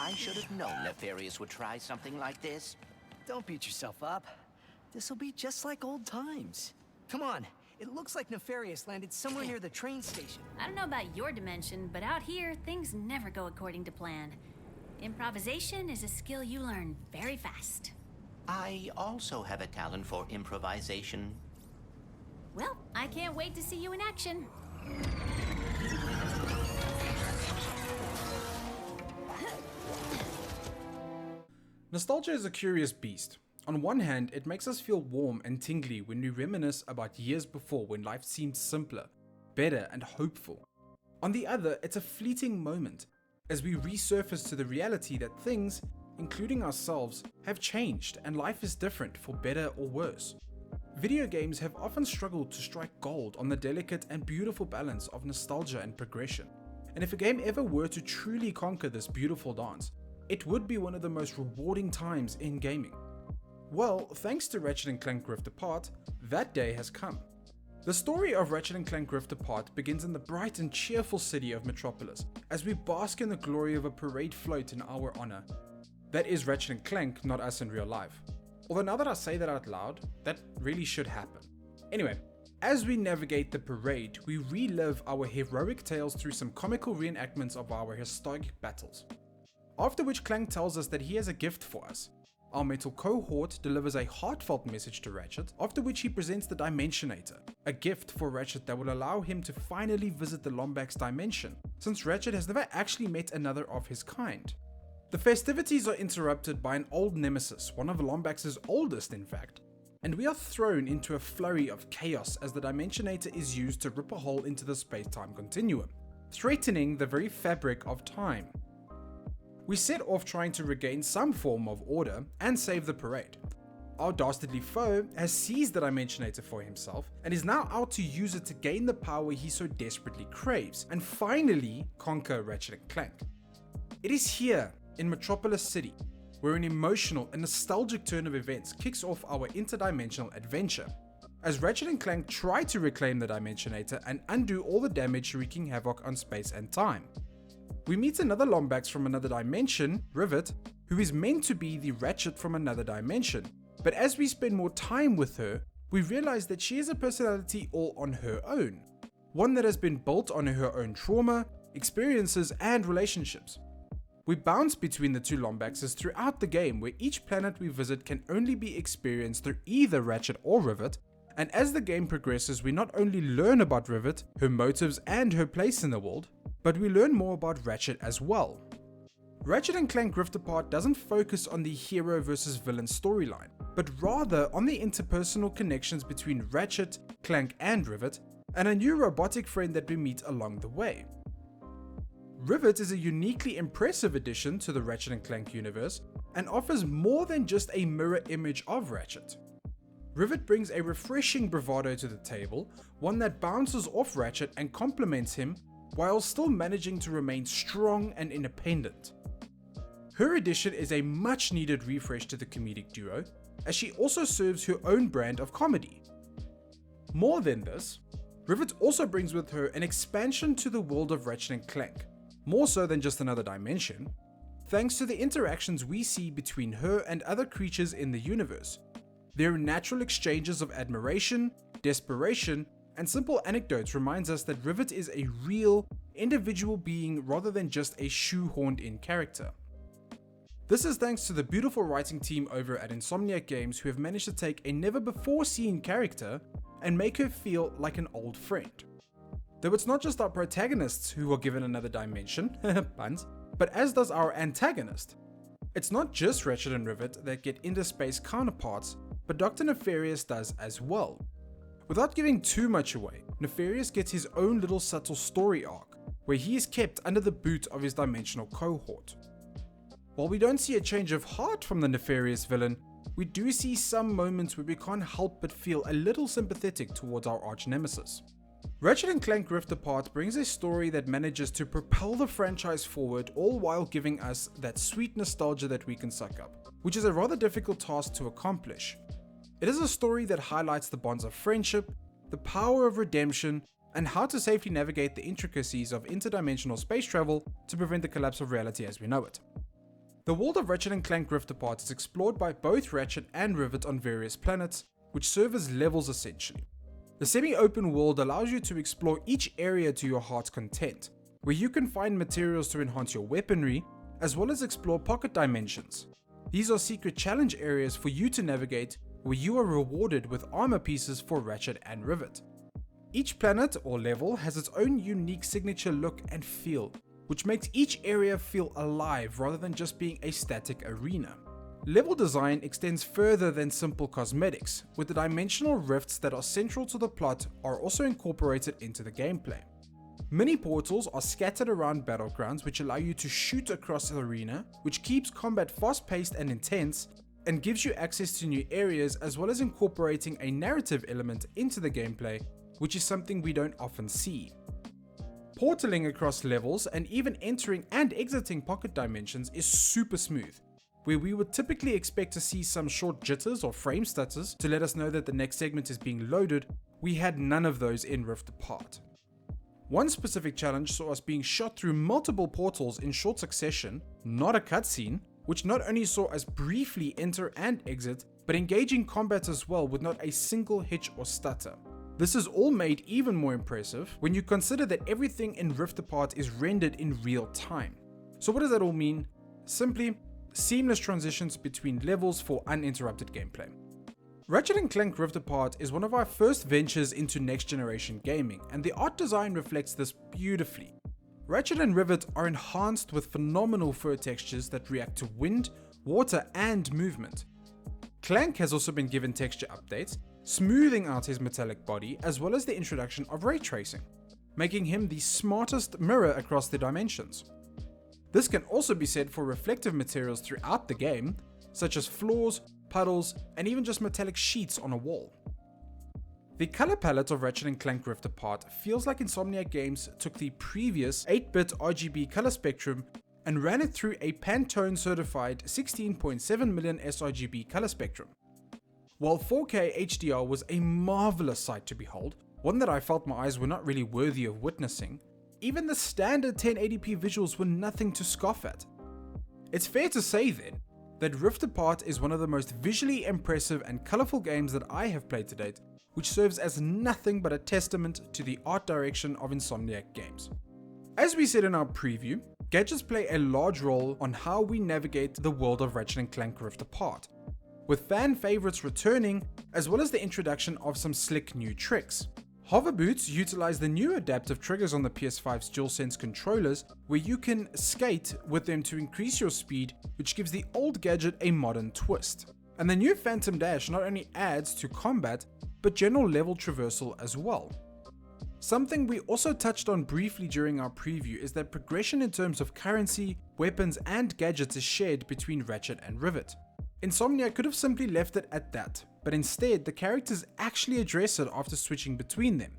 I should have known Nefarious would try something like this. Don't beat yourself up. This'll be just like old times. Come on, it looks like Nefarious landed somewhere near the train station. I don't know about your dimension, but out here, things never go according to plan. Improvisation is a skill you learn very fast. I also have a talent for improvisation. Well, I can't wait to see you in action. Nostalgia is a curious beast. On one hand, it makes us feel warm and tingly when we reminisce about years before when life seemed simpler, better and hopeful. On the other, it's a fleeting moment as we resurface to the reality that things, including ourselves, have changed and life is different for better or worse. Video games have often struggled to strike gold on the delicate and beautiful balance of nostalgia and progression. And if a game ever were to truly conquer this beautiful dance, it would be one of the most rewarding times in gaming. Well, thanks to Ratchet & Clank Rift Apart, that day has come. The story of Ratchet & Clank Rift Apart begins in the bright and cheerful city of Metropolis, as we bask in the glory of a parade float in our honor. That is Ratchet & Clank, not us in real life. Although now that I say that out loud, that really should happen. Anyway, as we navigate the parade, we relive our heroic tales through some comical reenactments of our historic battles. After which Clank tells us that he has a gift for us. Our metal cohort delivers a heartfelt message to Ratchet, after which he presents the Dimensionator, a gift for Ratchet that will allow him to finally visit the Lombax dimension, since Ratchet has never actually met another of his kind. The festivities are interrupted by an old nemesis, one of Lombax's oldest in fact, and we are thrown into a flurry of chaos as the Dimensionator is used to rip a hole into the space-time continuum, threatening the very fabric of time. We set off trying to regain some form of order and save the parade. Our dastardly foe has seized the Dimensionator for himself and is now out to use it to gain the power he so desperately craves and finally conquer Ratchet & Clank. It is here, in Metropolis City, where an emotional and nostalgic turn of events kicks off our interdimensional adventure, as Ratchet & Clank try to reclaim the Dimensionator and undo all the damage wreaking havoc on space and time. We meet another Lombax from another dimension, Rivet, who is meant to be the Ratchet from another dimension, but as we spend more time with her, we realize that she is a personality all on her own, one that has been built on her own trauma, experiences and relationships. We bounce between the two Lombaxes throughout the game, where each planet we visit can only be experienced through either Ratchet or Rivet, and as the game progresses we not only learn about Rivet, her motives and her place in the world, but we learn more about Ratchet as well. Ratchet & Clank Rift Apart doesn't focus on the hero versus villain storyline, but rather on the interpersonal connections between Ratchet, Clank and Rivet, and a new robotic friend that we meet along the way. Rivet is a uniquely impressive addition to the Ratchet & Clank universe and offers more than just a mirror image of Ratchet. Rivet brings a refreshing bravado to the table, one that bounces off Ratchet and complements him while still managing to remain strong and independent. Her addition is a much needed refresh to the comedic duo, as she also serves her own brand of comedy. More than this, Rivet also brings with her an expansion to the world of Ratchet & Clank, more so than just another dimension, thanks to the interactions we see between her and other creatures in the universe. Their natural exchanges of admiration, desperation, and simple anecdotes reminds us that Rivet is a real, individual being rather than just a shoehorned in character. This is thanks to the beautiful writing team over at Insomniac Games, who have managed to take a never before seen character and make her feel like an old friend. Though it's not just our protagonists who are given another dimension, puns, but as does our antagonist. It's not just Ratchet and Rivet that get interspace counterparts, but Dr. Nefarious does as well. Without giving too much away, Nefarious gets his own little subtle story arc, where he is kept under the boot of his dimensional cohort. While we don't see a change of heart from the Nefarious villain, we do see some moments where we can't help but feel a little sympathetic towards our arch nemesis. Ratchet & Clank Rift Apart brings a story that manages to propel the franchise forward, all while giving us that sweet nostalgia that we can suck up, which is a rather difficult task to accomplish. It is a story that highlights the bonds of friendship, the power of redemption, and how to safely navigate the intricacies of interdimensional space travel to prevent the collapse of reality as we know it. The world of Ratchet & Clank Rift Apart is explored by both Ratchet and Rivet on various planets, which serve as levels essentially. The semi-open world allows you to explore each area to your heart's content, where you can find materials to enhance your weaponry, as well as explore pocket dimensions. These are secret challenge areas for you to navigate, where you are rewarded with armor pieces for Ratchet and Rivet. Each planet or level has its own unique signature look and feel, which makes each area feel alive rather than just being a static arena. Level design extends further than simple cosmetics, with the dimensional rifts that are central to the plot are also incorporated into the gameplay. Mini portals are scattered around battlegrounds which allow you to shoot across the arena, which keeps combat fast-paced and intense, and gives you access to new areas, as well as incorporating a narrative element into the gameplay, which is something we don't often see. Portaling across levels and even entering and exiting pocket dimensions is super smooth. Where we would typically expect to see some short jitters or frame stutters to let us know that the next segment is being loaded, we had none of those in Rift Apart. One specific challenge saw us being shot through multiple portals in short succession, not a cutscene, which not only saw us briefly enter and exit, but engage in combat as well with not a single hitch or stutter. This is all made even more impressive when you consider that everything in Rift Apart is rendered in real time. So what does that all mean? Simply, seamless transitions between levels for uninterrupted gameplay. Ratchet & Clank Rift Apart is one of our first ventures into next generation gaming, and the art design reflects this beautifully. Ratchet and Rivet are enhanced with phenomenal fur textures that react to wind, water and movement. Clank has also been given texture updates, smoothing out his metallic body, as well as the introduction of ray tracing, making him the smartest mirror across the dimensions. This can also be said for reflective materials throughout the game, such as floors, puddles, and even just metallic sheets on a wall. The color palette of Ratchet & Clank Rift Apart feels like Insomniac Games took the previous 8-bit RGB color spectrum and ran it through a Pantone certified 16.7 million sRGB color spectrum. While 4K HDR was a marvelous sight to behold, one that I felt my eyes were not really worthy of witnessing, even the standard 1080p visuals were nothing to scoff at. It's fair to say then, that Rift Apart is one of the most visually impressive and colourful games that I have played to date, which serves as nothing but a testament to the art direction of Insomniac Games. As we said in our preview, gadgets play a large role on how we navigate the world of Ratchet & Clank Rift Apart, with fan favourites returning, as well as the introduction of some slick new tricks. Hover boots utilize the new adaptive triggers on the PS5's DualSense controllers, where you can skate with them to increase your speed, which gives the old gadget a modern twist. And the new Phantom Dash not only adds to combat, but general level traversal as well. Something we also touched on briefly during our preview is that progression in terms of currency, weapons and gadgets is shared between Ratchet and Rivet. Insomniac could have simply left it at that, but instead the characters actually address it after switching between them.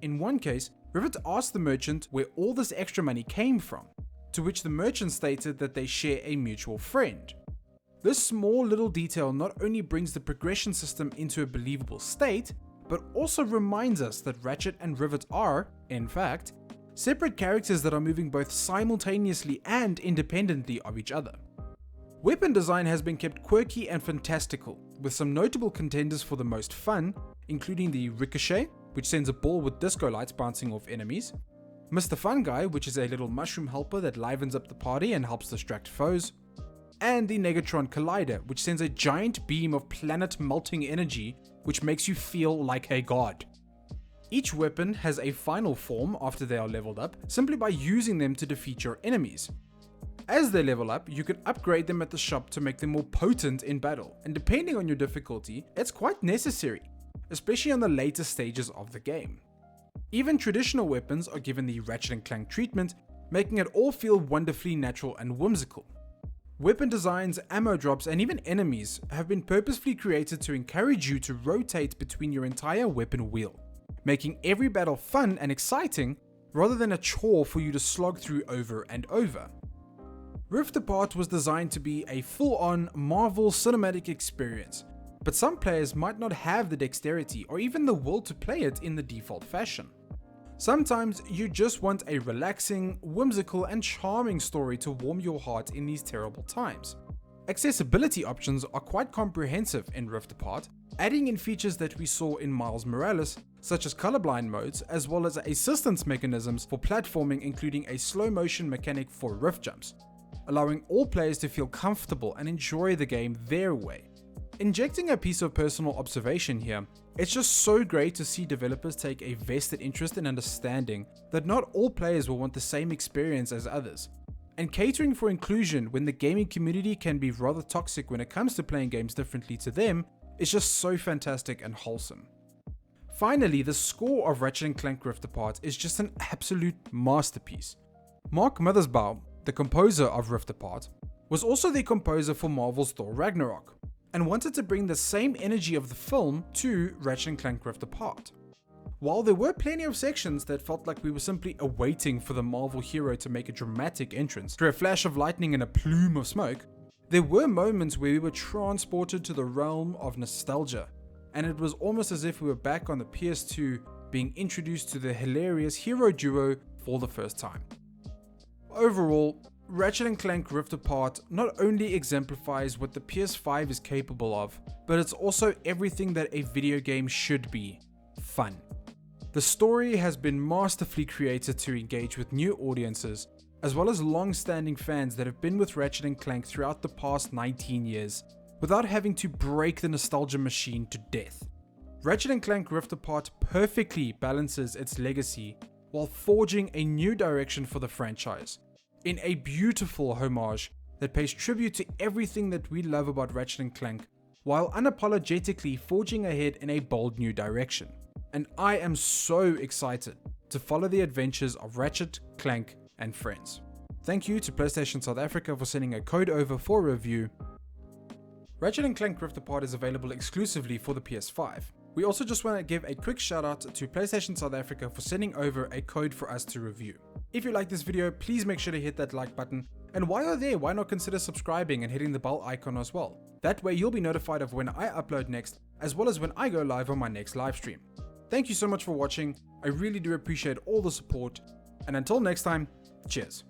In one case, Rivet asked the merchant where all this extra money came from, to which the merchant stated that they share a mutual friend. This small little detail not only brings the progression system into a believable state, but also reminds us that Ratchet and Rivet are, in fact, separate characters that are moving both simultaneously and independently of each other. Weapon design has been kept quirky and fantastical, with some notable contenders for the most fun, including the Ricochet, which sends a ball with disco lights bouncing off enemies, Mr. Fun Guy, which is a little mushroom helper that livens up the party and helps distract foes, and the Negatron Collider, which sends a giant beam of planet-melting energy which makes you feel like a god. Each weapon has a final form after they are leveled up, simply by using them to defeat your enemies. As they level up, you can upgrade them at the shop to make them more potent in battle, and depending on your difficulty, it's quite necessary, especially on the later stages of the game. Even traditional weapons are given the Ratchet & Clank treatment, making it all feel wonderfully natural and whimsical. Weapon designs, ammo drops, and even enemies have been purposefully created to encourage you to rotate between your entire weapon wheel, making every battle fun and exciting rather than a chore for you to slog through over and over. Rift Apart was designed to be a full-on Marvel cinematic experience, but some players might not have the dexterity or even the will to play it in the default fashion. Sometimes you just want a relaxing, whimsical and charming story to warm your heart in these terrible times. Accessibility options are quite comprehensive in Rift Apart, adding in features that we saw in Miles Morales, such as colorblind modes, as well as assistance mechanisms for platforming, including a slow motion mechanic for rift jumps, allowing all players to feel comfortable and enjoy the game their way. Injecting a piece of personal observation here, it's just so great to see developers take a vested interest in understanding that not all players will want the same experience as others, and catering for inclusion when the gaming community can be rather toxic when it comes to playing games differently to them is just so fantastic and wholesome. Finally, the score of Ratchet & Clank Rift Apart is just an absolute masterpiece. Mark Mothersbaugh, the composer of Rift Apart, was also the composer for Marvel's Thor Ragnarok, and wanted to bring the same energy of the film to Ratchet & Clank Rift Apart. While there were plenty of sections that felt like we were simply awaiting for the Marvel hero to make a dramatic entrance through a flash of lightning and a plume of smoke, there were moments where we were transported to the realm of nostalgia, and it was almost as if we were back on the PS2 being introduced to the hilarious hero duo for the first time. Overall, Ratchet & Clank Rift Apart not only exemplifies what the PS5 is capable of, but it's also everything that a video game should be: fun. The story has been masterfully created to engage with new audiences, as well as long-standing fans that have been with Ratchet & Clank throughout the past 19 years, without having to break the nostalgia machine to death. Ratchet & Clank Rift Apart perfectly balances its legacy while forging a new direction for the franchise, in a beautiful homage that pays tribute to everything that we love about Ratchet & Clank, while unapologetically forging ahead in a bold new direction. And I am so excited to follow the adventures of Ratchet, Clank and friends. Thank you to PlayStation South Africa for sending a code over for review. Ratchet & Clank Rift Apart is available exclusively for the PS5. We also just want to give a quick shout out to PlayStation South Africa for sending over a code for us to review. If you like this video, please make sure to hit that like button, and while you're there, why not consider subscribing and hitting the bell icon as well. That way you'll be notified of when I upload next, as well as when I go live on my next live stream. Thank you so much for watching, I really do appreciate all the support, and until next time, cheers.